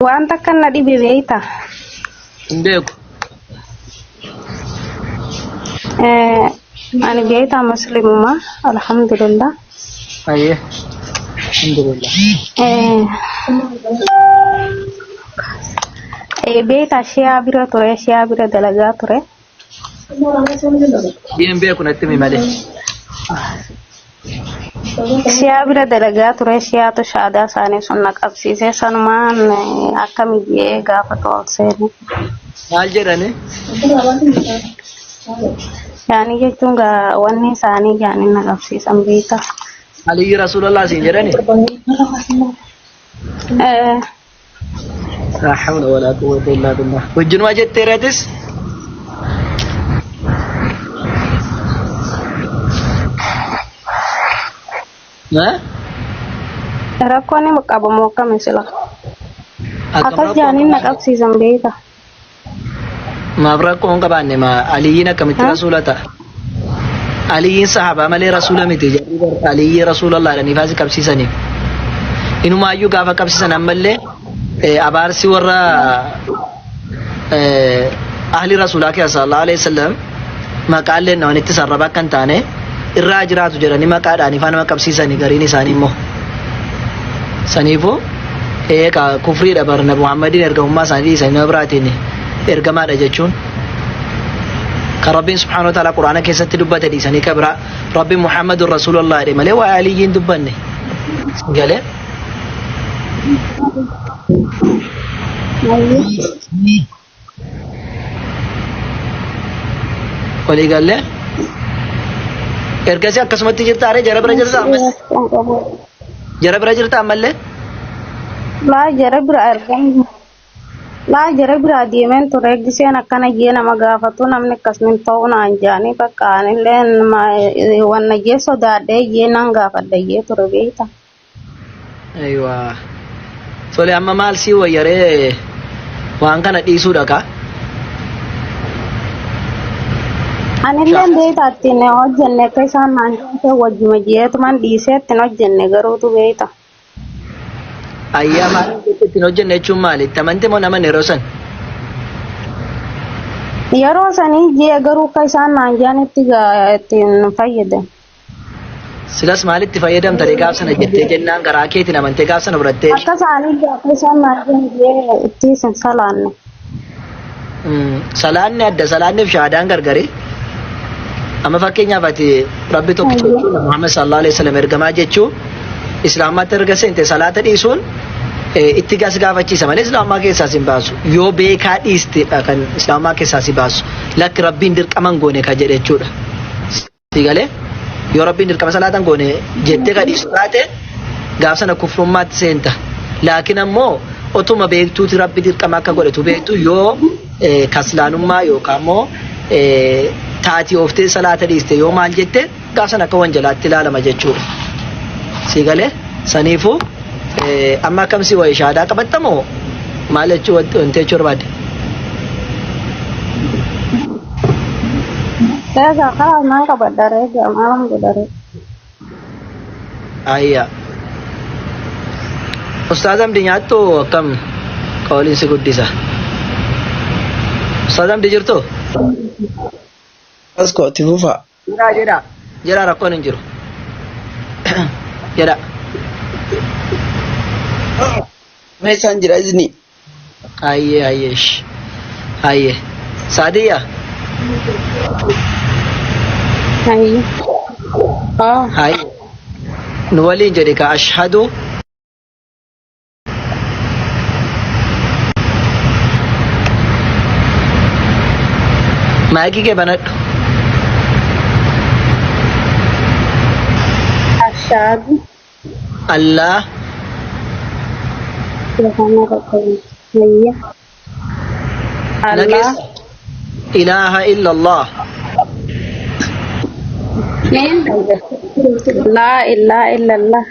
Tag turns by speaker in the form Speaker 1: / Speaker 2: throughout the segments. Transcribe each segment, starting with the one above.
Speaker 1: وأنت كان دي ببيتا
Speaker 2: Ndeeku.
Speaker 1: أنا بيتا مسلم ما الحمد لله.
Speaker 2: Ayyee. Alhamdulillah.
Speaker 1: بيتا شيا بيرا ترى شيا بيرا دلجا ترى
Speaker 2: Biyyeen beeku natti himi malee.
Speaker 1: شيا بيرا دلجا ترى شيا تو شادا ساني سنك أبسيسه سنمان أكمل بيه غافة والسين
Speaker 2: Maal jedhani?
Speaker 1: يعني جتونغا واني ساني يعني نقبسيس أمريكا.
Speaker 2: Aliyyi Rasuulallah siin jedhani? La hawla wala quwwata illa billah. Wajjinuma jetteeratis?
Speaker 1: Rakkoon qabamoo akkami sila?
Speaker 2: Akkam
Speaker 1: Akkas jaaniin na qabsiisan beeka.
Speaker 2: maaf rakkoo hin qabaanne Aliyyiin akkamitti rasuula ta'a? Aliyyiin sahaabaa malee rasuula miti jedhanii bar Aliyyi Rasuulallah jedhanii faasi qabsiisaniif. Inumaayyuu gaafa qabsiisan ammallee abaarsi warra ahli rasuulaa keessa sallallahu alaihi wasallam maqaallee namanitti sarraba akka hin taane irraa jiraatu jedhanii maqaadhaan ifaan nama qabsiisanii gariin isaanii immoo. Saniifuu kufriidha bar Nabi Muhammadiin ergamummaa isaanii dhiisanii nama biraatiin ergamaadha jechuun. Kan Rabbiin subhaanahu wa ta'ala Quraana keessatti dubbate dhiisanii ka biraa Rabbiin Muhammadun Rasuulallah jedhe malee waa Aliyyiin dubbanne. Galee? Walii galee? Ergasii akkasumatti jirtaare jara bira jirta ammallee? Jara bira jirta ammallee?
Speaker 1: Laa jara bira argamu. Laa jara bira deemeen ture eegiseen akkana jee nama gaafatu namni akkasmin ta'uu naan jaanii bakka anillee wanna jee sodaadhee jee nan gaafadha jee ture beekta.
Speaker 2: Ayiwaa. Tole amma maal sii wayyaree waan kana dhiisuudha kaa?
Speaker 1: Anillee beekta ittiin hojjenne akka isaan naan jaante wajjuma jeetuman dhiisee ittiin hojjenne garuutu beekta.
Speaker 2: Ayyaa maaliif ittiin hojjenne jechuun maali? Itti amante moo naman yeroo san?
Speaker 1: Yeroo sanii jee garuu akka isaan naan jaanitti ittiin fayyadamu.
Speaker 2: Silas maalitti fayyadamta gaaf sana jettee jennaan garaa keetiin amantee gaaf sana fudhattee?
Speaker 1: Akka isaanii akka isaan naan jee itti isin salaanne.
Speaker 2: Salaanni adda salaanniif shahaadaan gargari. Amma fakkeenyaaf ati Rabbi tokkicha jechuun Muhammad sallallahu alaihi wasallam ergamaa jechuun Islaamatti erga seente salaata dhiisuun itti gaafachiisa malee Islaamaa keessaa si baasu. Yoo beekaa dhiistedha kan Islaamaa keessaa si baasu. Lakki Rabbiin dirqaman goone ka jedhe jechuudha. Si galee? Yoo Rabbiin dirqama salaatan goone jettee ka dhiisu taate gaaf sana kufrummaatti seenta. Laakiin ammoo otuma beektuuti Rabbi dirqama akka godhetu beektu yoo kaslaanummaa yookaan ammoo taatii ooftee salaata dhiiste yoo maal jette gaaf sana akka wanjalaatti ilaalama jechuudha. Si galee? Saniifuu amma akkamsi wayi shahaadaa qabattamoo maal jechuu wanti jechuu barbaadde?
Speaker 1: Saya kalau nang kabadare malam kabadare.
Speaker 2: Ayya. Ustazam di nyaattu akkam qawliinsi guddisa. Ustazam di jirtu?
Speaker 3: Asko tifufa.
Speaker 2: Jira rakkoon hin jiru. Jedha.
Speaker 3: Meeshaan jira izni.
Speaker 2: Ayyee. Saadiyaa?
Speaker 1: Hai.
Speaker 2: Hai. Nu waliin jedhe ka ashhadu maayikii kee banadhu.
Speaker 1: Asyhadu
Speaker 2: Allah
Speaker 1: iya. Allah
Speaker 2: ilaha illallah
Speaker 1: la ilaha illallah.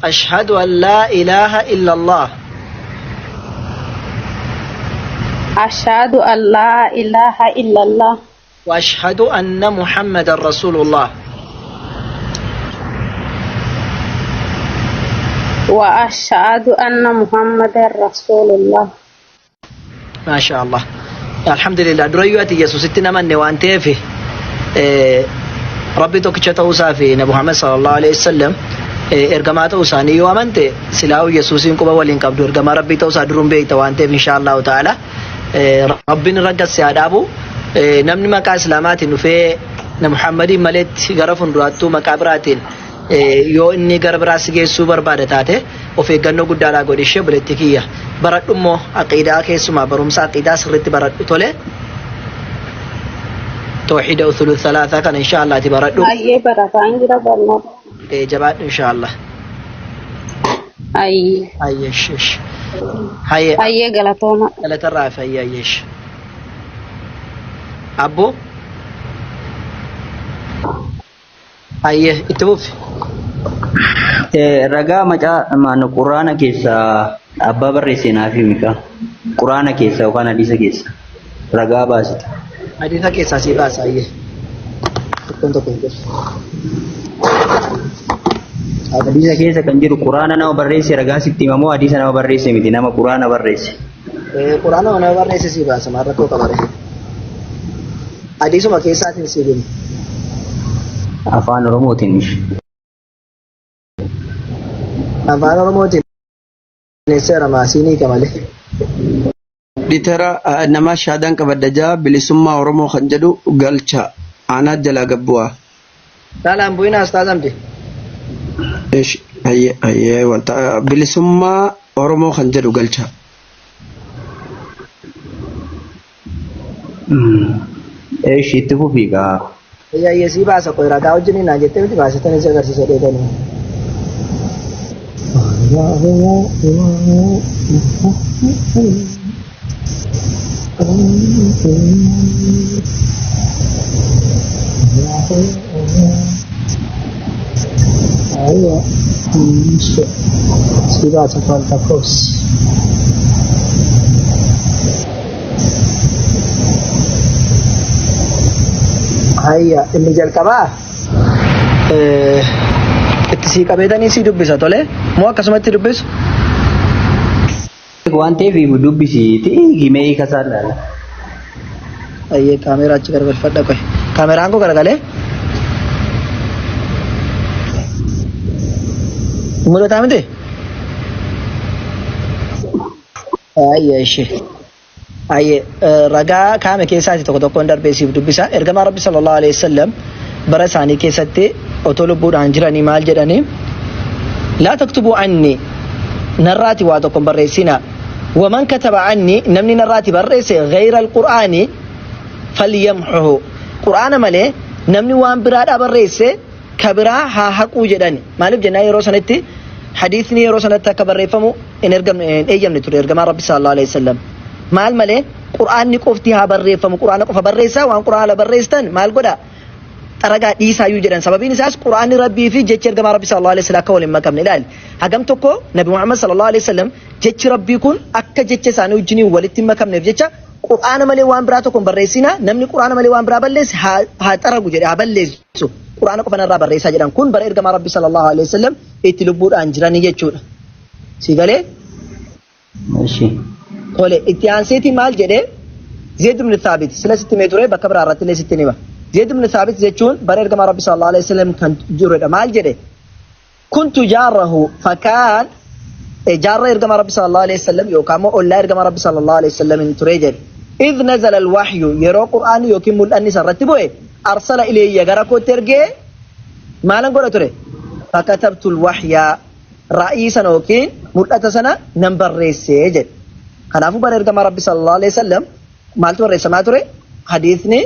Speaker 2: ashhadu an la ilaha illallah
Speaker 1: Asyhadu an la ilaha illallah
Speaker 2: wa ashhadu anna Muhammadan Rasulullah.
Speaker 1: وأشهد أن محمدا رسول الله.
Speaker 2: ما شاء الله. الحمد لله. دريواتي يسوع ستنا من وانتي في ربي توكشته وصافي نبي محمد صلى الله عليه وسلم ergamaata usaanii yoo amante silaawu yesuusin quba waliin qabdu ergama rabbii ta'uu isaa duruun beekta waan ta'eef inshallah ta'ala rabbiin raggasse adaabu namni maqaa islaamaatiin dhufee na muhammadiin maleetti gara fuulduraattuu maqaa biraatiin yoo inni gara biraas geessuu barbaada taate of eeggannoo guddaadhaa godhishee buletti kiyya baradhu immoo aqiidaa keessumaa barumsa aqiidaa sirriitti baradhu tole توحيد أصول الثلاثة كان إن شاء الله تبردو
Speaker 1: أيه بركان جرا برنا
Speaker 2: جبات إن شاء الله أي شش هاي
Speaker 1: غلطونا
Speaker 2: غلط الرافع أي شش أبو أيه إتوفي
Speaker 3: ragaa macaa maana quraana keessa abbaa barreessinaa fi mika quraana keessa yookaan hadiisa keessa ragaa baasita.
Speaker 2: Hadiisa keessa si baasa ayyee. Tokko.
Speaker 3: Hadiisa keessa kan jiru quraana nama barreesse ragaa sitti himamoo hadiisa nama barreesse miti nama quraana barreesse.
Speaker 2: Quraana nama barreesse si baasa maal rakkoo qabare. Hadiisuma keessaatiin si himu.
Speaker 3: Afaan Oromootiin.
Speaker 2: Afaan Oromootiin seera maasinii kamalee.
Speaker 4: Ditara nama shaadaan kabadajaa bilisummaa Oromoo kan jedhu galcha aanaa jalaa gabbu'aa.
Speaker 2: Saalaan bu'ina astaasamti.
Speaker 4: Ayyee wanta bilisummaa Oromoo kan jedhu galcha.
Speaker 3: Itti fufiigaa.
Speaker 2: Ayyee si baasa qoy ragaa wajjin naa jettee miti baasitanii si agarsiisa dheedanii. Ayo, sudah cepat terus. Ayya, inni jalqabaa itti sii qabeetanii sii dubbisa tole moo akkasumatti dubbisu?
Speaker 3: Waan ta'eef dubbisiiti himee kasaa laala.
Speaker 2: Ayyee kaameeraa achi garagalfadha qoy. Kaameraan koo garagalee? Mul'ataa miti? Ayyee ishee. Ayyee ragaa kaame keessaati tokko tokkoon darbee siif dubbisa. Ergamaa Rabbi sallallahu alaihi wasallam bara isaanii keessatti otoo lubbuudhaan jiranii maal jedhanii? Laa taktubuu anni narraati waa tokko barreessinaa. ومن كتب عني نمني نراتي بريسي غير القرآن فليمحه قرآن مالي نمني وان براد بريسي كبرا ها حقو جداني مالب جنا يروسنتي حديثني يروسنتا كبريفمو ان ارغم ايجم نتو ارغم ربي صلى الله عليه وسلم مال مالي قرآن نقفتي ها بريفمو قرآن قف بريسا وان قرآن بريستان مال قدا ترغا ديسا يوجدان سببين اساس قرآن ربي في جچ ارغم ربي صلى الله عليه وسلم كول مكم نلال هغم توكو نبي محمد صلى الله عليه وسلم جچ ربي كون akka jecha isaanii wajjin walitti makamneef jecha quraana malee waan biraa tokko barreessina namni quraana malee waan biraa balleesse haa xaragu jedhe haa balleessu quraana qofa irraa barreessaa jedhan kun bara ergamaa rabbi sallallahu alaihi wasallam itti lubbuudhaan jiranii jechuudha si galee
Speaker 3: Mashi.
Speaker 2: tole itti aanseeti maal jedhe Zayd ibn Thabit sila sitti mee ture bakka biraa irratti illee sitti nima Zayd ibn Thabit jechuun bara ergamaa rabbi sallallahu alaihi wasallam kan jiruudha maal jedhe kuntu jaarahu fakaan جار إرجم ربي صلى الله عليه وسلم يوكام ولا إرجم ربي صلى الله عليه وسلم من تريجل إذ نزل الوحي يرى القرآن يكمل الأنس رتبه أرسل إليه يجرك وترجع ما لنقول ترى فكتبت الوحي رئيسا وكين مدة سنة نمبر ريسجل خلافه بر إرجم ربي صلى الله عليه وسلم ما ترى ما ترى حديثني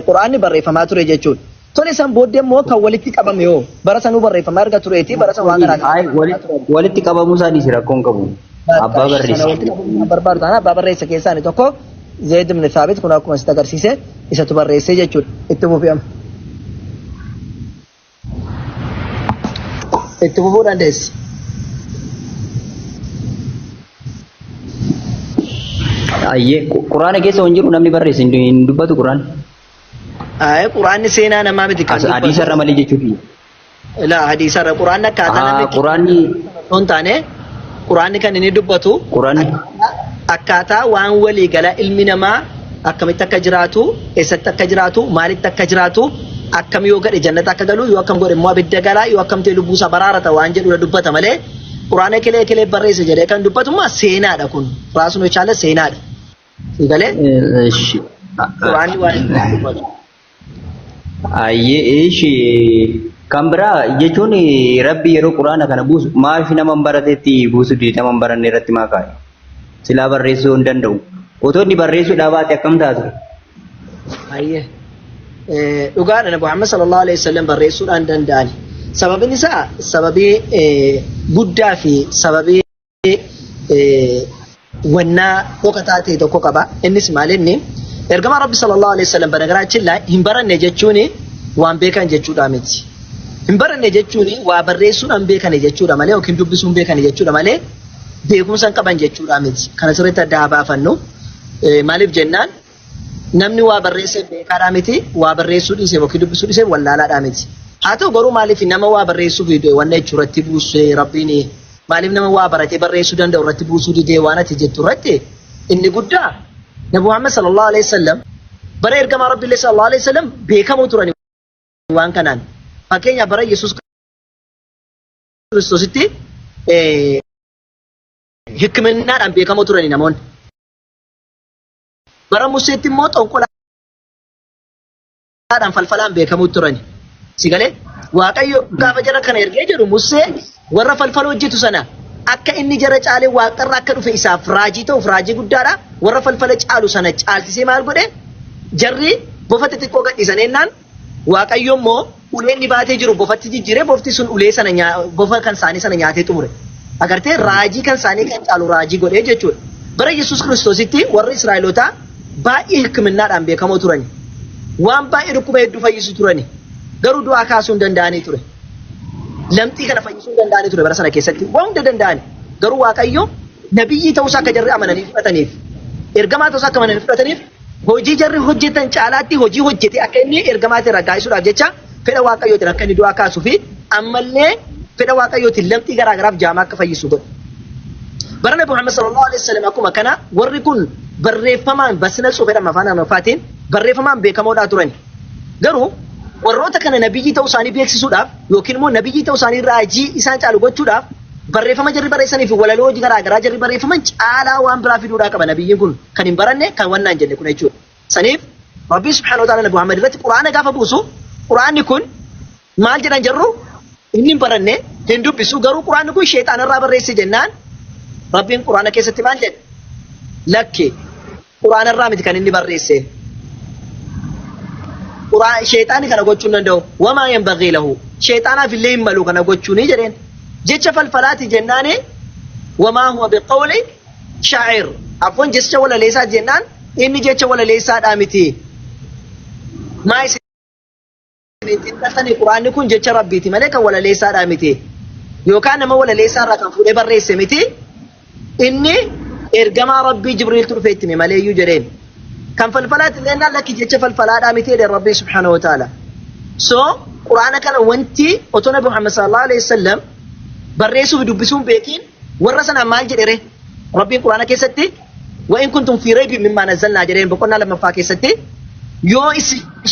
Speaker 2: قرآن بر فما ترى جتون tole san booddee immoo kan walitti qabame yoo bara sanuu barreeffama arga tureeti bara san waan garaa
Speaker 3: walitti qabamuu isaanii rakkoon qabu abbaa barreessa
Speaker 2: barbaadaan abbaa barreessa keessaani tokko Zayd ibn Thabit kun akkuma sitti agarsiise isatu barreessee jechuudha itti buufama itti buufuu dandeessi
Speaker 3: ayyee quraana keessa waan jiru namni barreesse hin dubbatu quraana
Speaker 2: Ay Qur'aan seenaa namaa miti
Speaker 3: kan hadiisa irra malee jechuudha.
Speaker 2: La hadiisa irra Qur'aan akkaataa namni on taane quraanni kan inni dubbatu
Speaker 3: Quraanni
Speaker 2: akkaataa waan walii gala ilmi namaa akkamitti akka jiraatu eessatti akka jiraatu maalitti akka jiraatu akkam yoo gadhe jannata akka galu yoo akkam godhe immoo abidda galaa yoo akkam ta'e lubbuusaa baraarata waan jedhu dubbata malee quraana kilee barreesse jedhee kan dubbatummaa seenaadha kun raasuun chaala seenaadha galee quraanni waan dubbatu
Speaker 3: ayyee ishi kan biraa jechuun rabbi yeroo quraana kana buusu maaf nama baratetti buusu dii nama baranne irratti maa kaa'e silaa barreessuu hin danda'u otoo inni barreessuu dhaabaate akkam taatu
Speaker 2: ayyee dhugaadha nabi Muhammad sallallahu alaihi wasallam barreessuudhaan danda'ani sababni isaa sababii guddaa fi sababii wannaa dhokataa ta'e tokko qaba innis maalinni ergama rabbi sallallahu alaihi wasallam banagaraachin hin baranne jechuun waan beekan jechuudha miti hin baranne jechuun waa barreessuudhaan beekan jechuudha malee yookiin dubbisuun beekan jechuudha malee beekumsa hin qaban jechuudha miti kana sirriitti adda baafannu maaliif jennaan namni waa barreessee beekaadhaa miti waa barreessuu dhiisee yookiin dubbisuu dhiisee wallaalaadhaa miti haa ta'u garuu maaliif nama waa barreessuu fi wanna jechuu irratti buusee rabbiin maaliif nama waa baratee barreessuu danda'u irratti buusuu didee waan ati jettu irratti inni guddaa nabi Muhammad sallallahu alaihi wasallam bara ergamaa rabbiillee sallallahu alaihi wasallam beekamoo turani waan kanaan fakkeenya bara Yesuus Kiristoositti hikminnaadhaan beekamoo turani namoonni bara Museetti immoo xonqolaadhaan falfalaan beekamoo turani sigalee Waaqayyo gaafa jara kana ergee jedhu Musee warra falfala hojjetu sana akka inni jara caalee waaqarra akka dhufe isaaf raajii ta'uuf raajii guddaadha warra falfala caalu sana caalsisee maal godhe jarri bofa xixiqqoo gadhiisanennaan Waaqayyo immoo ulee inni baatee jiru bofatti jijjiiree bofti sun ulee sana bofa kan isaanii sana nyaatee xumure agartee raajii kan isaanii kan caalu raajii godhee jechuudha bara Yesuus Kiristoositti warri Israa'elootaa baay'ee hikminnaadhaan beekamoo turani waan baay'ee dhukkuba hedduu fayyisu turani garuu du'aa kaasuu hin danda'anii ture lamxii kana fayyisuu hin danda'anii ture bara sana keessatti waan hunda danda'ani garuu Waaqayyo nabiyyii ta'uusaa akka jarri amananii fudhataniif ergamaa ta'uusaa akka amananii fudhataniif hojii jarri hojjetan caalaatti hojii hojjete akka inni ergamaatiin raggaasisuudhaaf jecha fedha Waaqayyootiin akka inni du'aa kaasuu fi ammallee fedha Waaqayyootiin lamxii garaagaraaf jaamaa akka fayyisu godhe bara Nabi Muhammad sallallahu alaihi wasallam akkuma kana warri kun barreeffamaan basina soofedha afaan Amaaraatiin barreeffamaan beekamoodhaa turan garuu warroota kana nabiyyii ta'uu isaanii beeksisuudhaaf yookiin immoo nabiyyii ta'uu isaanii raajii isaan caalu gochuudhaaf barreeffama jarri barreessanii fi walaloo hojii garaagaraa jarri barreeffaman caalaa waan biraa fiduudhaa qaba nabiyyiin kun kan hin baranne kan wannaan jenne kun jechuudha saniif rabbii subhaanahu wa ta'ala nabi Muhammad irratti quraana gaafa buusu quraanni kun maal jedhan jarru inni hin baranne hin dubbisu garuu quraanni kun sheexaanarraa barreesse jennaan rabbiin quraana keessatti maal jedhe lakke quraanarraa miti kan inni barreesse sheexaani kana gochuu hin danda'u wamaa yanbaghii lahu sheexaanaaf illee hin malu kana gochuuni jedheen jecha falfalaati jennaani wamaa huwa biqawli shaa'ir afwan jecha walaleessaa jennaan inni jecha walaleessaadhaa miti maa isin dhasanii quraanni kun jecha rabbiiti malee kan walaleessaadhaa miti yookaan nama walaleessaarraa kan fuudhee barreesse miti inni ergamaa rabbii Jibriiltu dhufee itti maleeyyuu jedheen kan falfalaati illee lakki jecha falfalaadhaa miti jedheen rabbii subhaanahu wa ta'ala so quraana kana wanti otoo nabi Muhammad sallallahu alaihi wasallam barreessuu fi dubbisuun beekiin warra sanaan maal jedhere rabbiin quraana keessatti wa in kuntum fi raybin mimmaa nazzalnaa jedheen boqonnaa lammaffaa keessatti yoo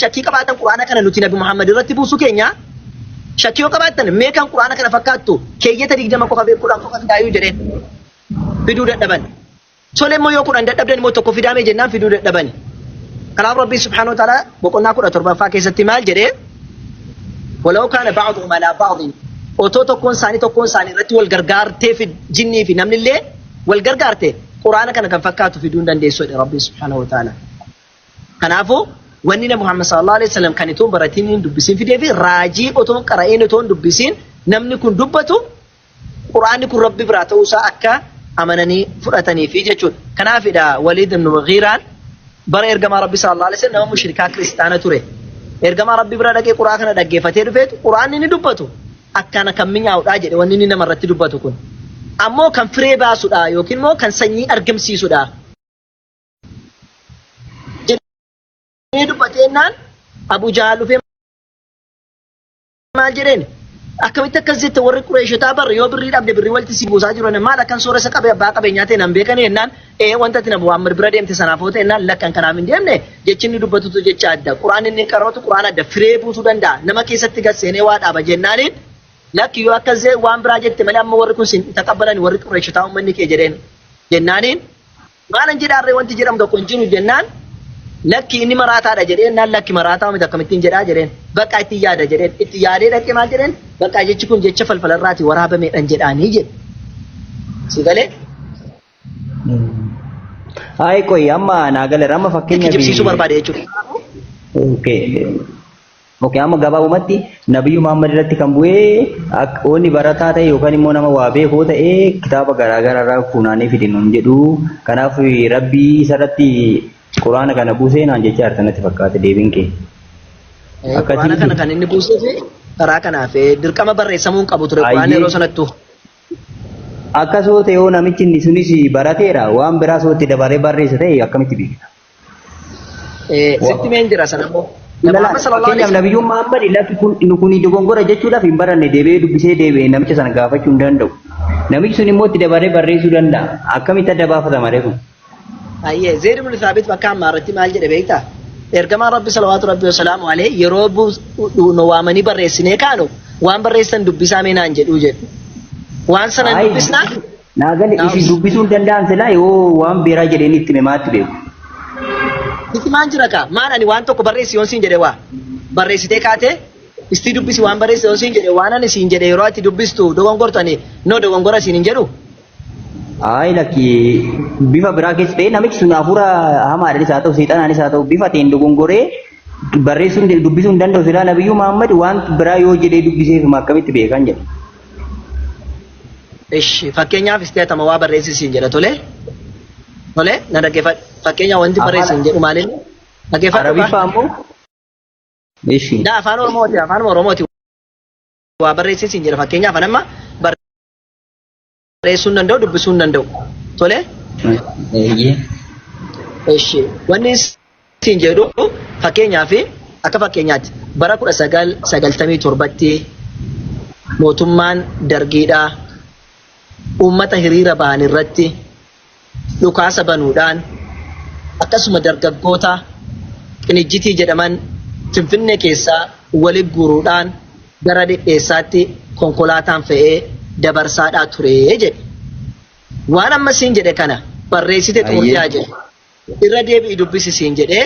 Speaker 2: shakkii qabaatan quraana kana nuti nabi Muhammad irratti buusuu keenya shakkii yoo qabaatan mee kan quraana kana fakkaattu keeyyata 20 qofa beekuudhaan qofa fidaayuu jedheen fiduu dadhaban tole immoo yoo kudhan dadhabdan immoo tokko fidaame jennaan fiduu dadhaban kanaaf rabbii subhaanahu wa ta'ala boqonnaa 17ffaa keessatti maal jedhee walau kaana ba'duhum alaa ba'din otoo tokkoon isaanii irratti wal gargaartee fi jinnii fi namni illee wal gargaarte quraana kana kan fakkaatu fiduu hin dandeessu jedhe rabbii subhaanahu wa ta'ala kanaafuu wanni nabi Muhammad sallallahu alaihi wasallam kan itoo baratiin hin dubbisiin fidee fi raajii otoo qara'een otoo hin dubbisiin namni kun dubbatu quraanni kun rabbi biraa ta'uusaa akka amananii fudhatanii fi jechuudha kanaafidha Waliid ibn Mughiiraan bara ergamaa rabbi sallallahu alaihi wasallam nama mushrikaa kiristaana ture ergamaa rabbi bira dhaqee quraana kana dhaggeeffatee dhufeetu quraanni ni dubbatu akkana kan mi'aawudha jedhe wanni inni namarratti dubbatu kun ammoo kan firee baasudha yookiin immoo kan sanyii argamsiisudha jedhee dubbateennaan Abu Jahl dhufee maal jedheen akkamitti akkas jette warri Qureeshotaa barri yoo birrii dhabde birrii walitti si buusaa jiran maal akkan sooressa qabee abbaa qabeenyaa ta'e nan beekanii jennaan wanta ati na Muhammad bira deemte sanaafoo ta'e jennaan lakkan kanaaf hin deemne jechi inni dubbatutu jecha adda quraan inni qarootu quraan adda firee buusuu danda'a nama keessatti gasseenee waa dhaaba jennaaniin lakki yoo akkas waan biraa jette malee amma warri kun sin taqabbalani warri Qureeshotaa uummanni kee jedheen jennaaniin maalan jedhaarree wanti jedhamu tokko hin jiru jennaan lakki inni maraataadha jedheen naan lakki maraataa miti akkamittiin jedhaa jedheen bakka itti yaada jedheen itti yaadee dhaqee maal jedheen bakka jechi kun jecha falfalarraati waraabameedhaan jedhaanii jedhe si galee.
Speaker 3: Hai koi amma naagale amma fakkeenya
Speaker 2: jibsiisuu barbaade jechuudha.
Speaker 3: Okay amma gabaabumatti Nabiyyu Muhammad irratti kan bu'ee oonni barataa ta'e yookaan immoo nama waa beekoo ta'e kitaaba garaagaraa irraa funaanee fidinuun jedhu kanaaf rabbii isarratti Quraana kana buusee naan jecha artanatti fakkaate deebiin kee.
Speaker 2: Quraana kana kan inni buusee fi karaa kanaaf dirqama barreessamuu hin qabu ture Quraana yeroo sanattu.
Speaker 3: Akkasoo ta'e yoo namichi inni sunis barateera waan biraa sootti dabaree barreessa ta'e akkamitti beekna?
Speaker 2: Sitti meen jira sanammoo.
Speaker 3: Fakkeenyaaf Nabiyyu Muhammad lakki kun dogongora jechuudhaaf hin baranne deebi'ee dubbisee deebi'ee namicha sana gaafachuu hin danda'u. Namichi sun immoo itti dabaree barreessuu danda'a. Akkamitti adda baafatama reefu?
Speaker 2: Ayyee Zeyd ibn Thaabit bakka ammaarratti maal jedhe beektaa? Ergamaan Rabbi salawaatu Rabbi wasalaamu alayhi yeroo nu waamanii barreessinee kaanu waan barreessan dubbisaa mee naan jedhuu jedhu. Waan sana dubbisnaa?
Speaker 3: Naagale isin dubbisuu hin danda'an silaa yoo waan biraa jedhanii itti himaatti beeku.
Speaker 2: Itti maan jira kaa? Maan ani waan tokko barreessi yoon siin jedhe waa? Barreessitee kaatee istii dubbisi waan barreessi yoon siin jedhe waan ani siin jedhe yeroo ati dubbistu dogongortanii no dogongora siin hin jedhu?
Speaker 3: Ay lakki bifa biraa keessa ta'e namichi sun hafuura hamaadhaanis haa ta'u seexanaanis haa ta'u bifa ta'een dogongoree barreessuun dubbisuu hin danda'u silaa Nabiyyu Muhammad waan biraa yoo jedhee dubbiseef akkamitti beekan jedhe.
Speaker 2: Ishi fakkeenyaaf isteetama waa barreessi siin jedha tolee? Tolee na dhaggeeffadhu fakkeenyaaf wanti barreessi hin jedhu maaliin? Dhaggeeffadhu.
Speaker 3: Arabiffaa ammoo? Ishi.
Speaker 2: Da afaan Oromooti waa barreessi siin jedha fakkeenyaaf anamma barreessuu hin danda'u dubbisuu hin danda'u tolee? Ishi wanni siin jedhu fakkeenyaaf akka fakkeenyaatti bara 1997tti mootummaan dargiidhaa uummata hiriira ba'an irratti dhukaasa banuudhaan akkasuma dargaggoota qinijjitii jedhaman Finfinnee keessaa walitti guuruudhaan gara dhidheessaatti konkolaataan fe'ee dabarsaadhaa ture jedhe. Waan amma siin jedhe kana barreessite xumurtaa jedhe. Irra deebi'i dubbisi siin jedhee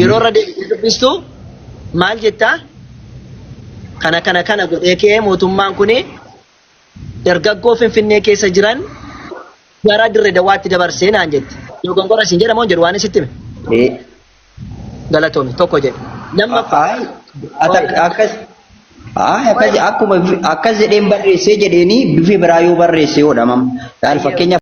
Speaker 2: yeroo irra deebi'i dubbistu maal jettaa? Kana godhee kee mootummaan kuni dargaggoo Finfinnee keessa jiran gara Dirree Dawaatti dabarsee naan jette. Dogongora siin jedhamoo jedhu waan isitti hime? Galatoomi tokko jedhe.
Speaker 3: Akkas jedheen barreessee jedheeni bifa biraa yoo barreesse yoo dhamam. Fakkeenyaaf